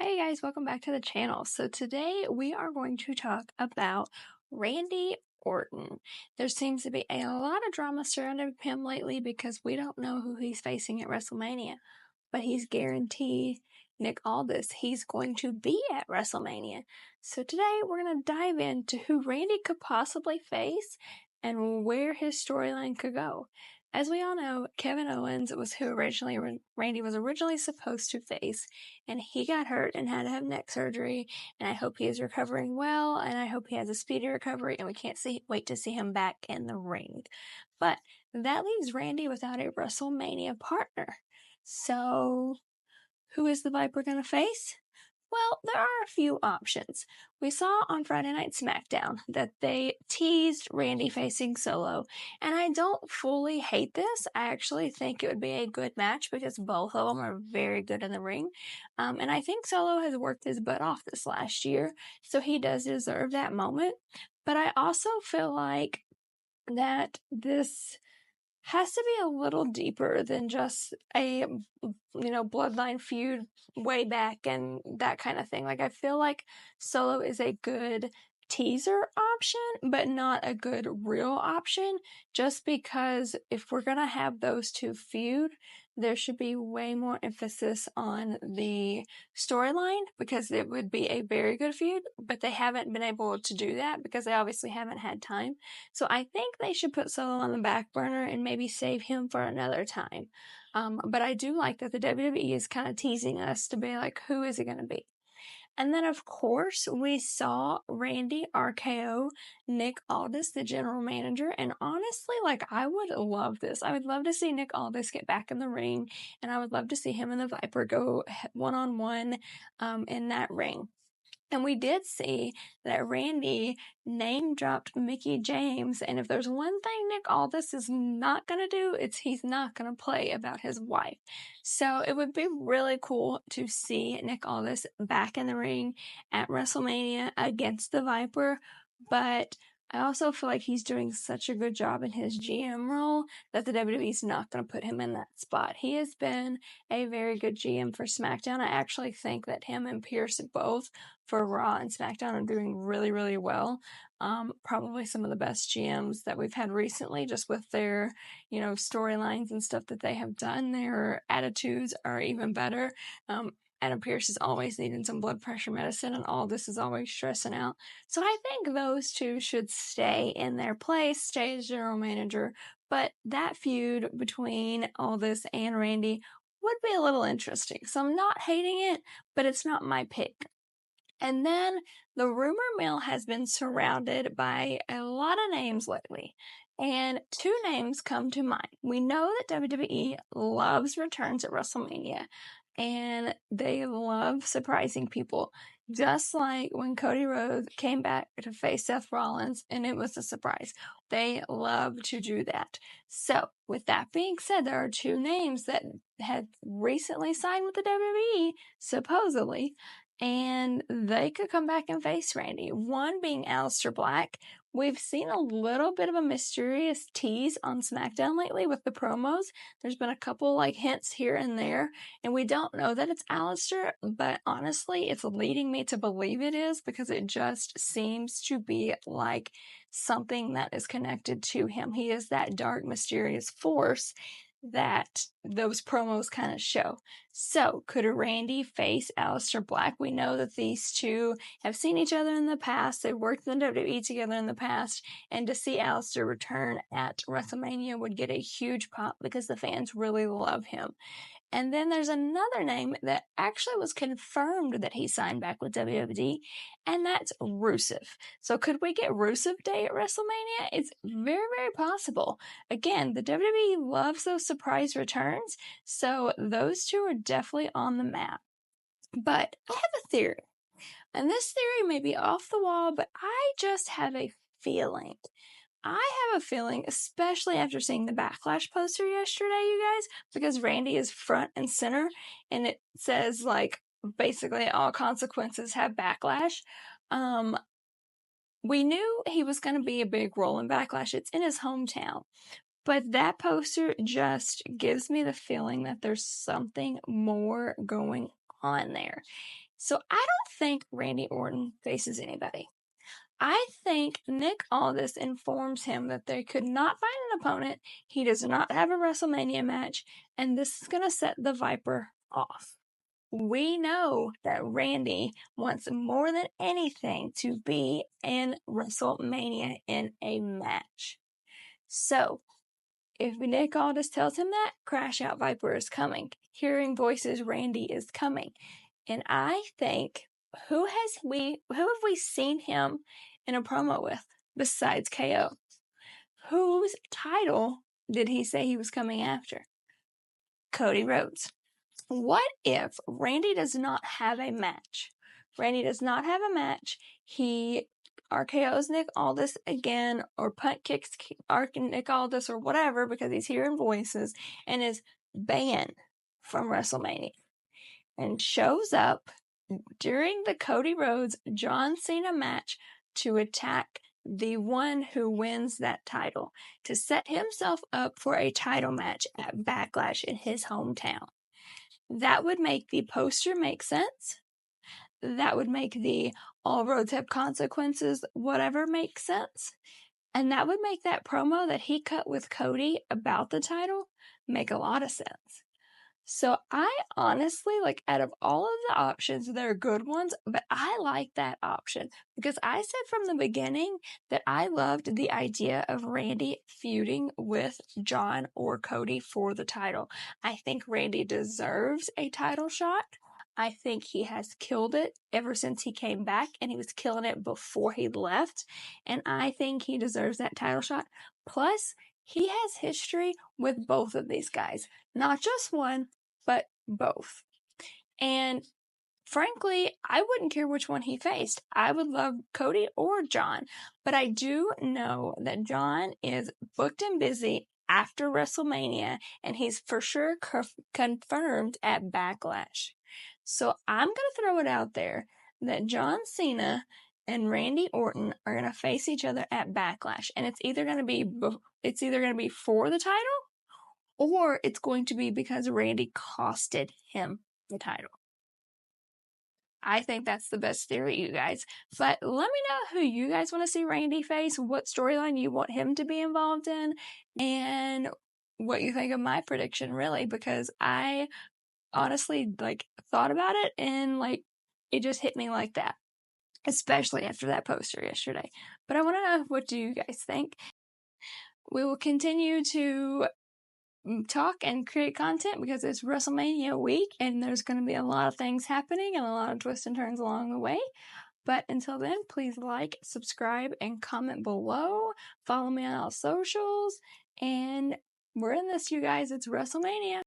Hi guys, welcome back to the channel. So today we are going to talk about Randy Orton. There seems to be a lot of drama surrounding him lately because we don't know who he's facing at WrestleMania, but he's guaranteed Nick Aldis. He's going to be at WrestleMania. So today we're going to dive into who Randy could possibly face and where his storyline could go. As we all know, Kevin Owens was who Randy was originally supposed to face, and he got hurt and had to have neck surgery, and I hope he is recovering well, and I hope he has a speedy recovery, and we can't wait to see him back in the ring. But that leaves Randy without a WrestleMania partner. So, who is the Viper going to face? Well, there are a few options. We saw on Friday Night SmackDown that they teased Randy facing Solo, and I don't fully hate this. I actually think it would be a good match because both of them are very good in the ring. And I think Solo has worked his butt off this last year, so he does deserve that moment. But I also feel like that this has to be a little deeper than just a bloodline feud way back and that kind of thing. Like, I feel like Solo is a good teaser option, but not a good real option, just because if we're gonna have those two feud, there should be way more emphasis on the storyline, because it would be a very good feud, but they haven't been able to do that because they obviously haven't had time. So I think they should put Solo on the back burner and maybe save him for another time. But I do like that the WWE is kind of teasing us to be like, who is it going to be? And then, of course, we saw Randy RKO Nick Aldis, the general manager. And honestly, like, I would love this. I would love to see Nick Aldis get back in the ring, and I would love to see him and the Viper go one-on-one in that ring. And we did see that Randy name dropped Mickie James, and if there's one thing Nick Aldis is not going to do, it's he's not going to play about his wife. So it would be really cool to see Nick Aldis back in the ring at WrestleMania against the Viper, but I also feel like he's doing such a good job in his GM role that the WWE is not going to put him in that spot. He has been a very good GM for SmackDown. I actually think that him and Pierce both for Raw and SmackDown are doing really, really well. Probably some of the best GMs that we've had recently, just with their, storylines and stuff that they have done. Their attitudes are even better. Adam Pearce is always needing some blood pressure medicine, and Aldis is always stressing out. So I think those two should stay in their place, stay as general manager. But that feud between Aldis and Randy would be a little interesting. So I'm not hating it, but it's not my pick. And then the rumor mill has been surrounded by a lot of names lately. And two names come to mind. We know that WWE loves returns at WrestleMania, and they love surprising people. Just like when Cody Rhodes came back to face Seth Rollins, and it was a surprise. They love to do that. So, with that being said, there are two names that had recently signed with the WWE, supposedly, and they could come back and face Randy. One being Aleister Black. We've seen a little bit of a mysterious tease on SmackDown lately with the promos. There's been a couple hints here and there, and we don't know that it's Aleister, but honestly, it's leading me to believe it is, because it just seems to be like something that is connected to him. He is that dark, mysterious force that those promos kind of show. So, could Randy face Aleister Black? We know that these two have seen each other in the past. They've worked in the WWE together in the past. And to see Aleister return at WrestleMania would get a huge pop because the fans really love him. And then there's another name that actually was confirmed that he signed back with WWE, and that's Rusev. So could we get Rusev Day at WrestleMania? It's very, very possible. Again, the WWE loves those surprise returns, so those two are definitely on the map. But I have a theory, and this theory may be off the wall, but I just have a feeling. I have a feeling, especially after seeing the Backlash poster yesterday, you guys, because Randy is front and center, and it says, basically all consequences have Backlash. We knew he was going to be a big role in Backlash. It's in his hometown. But that poster just gives me the feeling that there's something more going on there. So I don't think Randy Orton faces anybody. I think Nick Aldis informs him that they could not find an opponent. He does not have a WrestleMania match, and this is going to set the Viper off. We know that Randy wants more than anything to be in WrestleMania in a match. So, if Nick Aldis tells him that, Crash Out Viper is coming. Hearing voices, Randy is coming. And I think, who have we seen him in a promo with besides KO? Whose title did he say he was coming after? Cody Rhodes. What if Randy does not have a match? Randy does not have a match. He RKO's Nick Aldis again, or punt kicks Nick Aldis or whatever because he's hearing voices, and is banned from WrestleMania. And shows up during the Cody Rhodes John Cena match to attack the one who wins that title, to set himself up for a title match at Backlash in his hometown. That would make the poster make sense. That would make the all roads have consequences, whatever, make sense. And that would make that promo that he cut with Cody about the title make a lot of sense. So I honestly, out of all of the options, they're good ones, but I like that option because I said from the beginning that I loved the idea of Randy feuding with John or Cody for the title. I think Randy deserves a title shot. I think he has killed it ever since he came back, and he was killing it before he left. And I think he deserves that title shot. Plus, he has history with both of these guys. Not just one, but both. And frankly, I wouldn't care which one he faced. I would love Cody or John. But I do know that John is booked and busy after WrestleMania, and he's for sure confirmed at Backlash. So I'm going to throw it out there that John Cena and Randy Orton are going to face each other at Backlash, and it's either going to be for the title, or it's going to be because Randy costed him the title. I think that's the best theory, you guys. But let me know who you guys want to see Randy face, what storyline you want him to be involved in, and what you think of my prediction, really, because I honestly thought about it and it just hit me like that, especially after that poster yesterday. But I want to know, what do you guys think? We will continue to talk and create content because it's WrestleMania week and there's going to be a lot of things happening and a lot of twists and turns along the way. But until then, please like, subscribe, and comment below. Follow me on all socials. And we're in this, you guys. It's WrestleMania.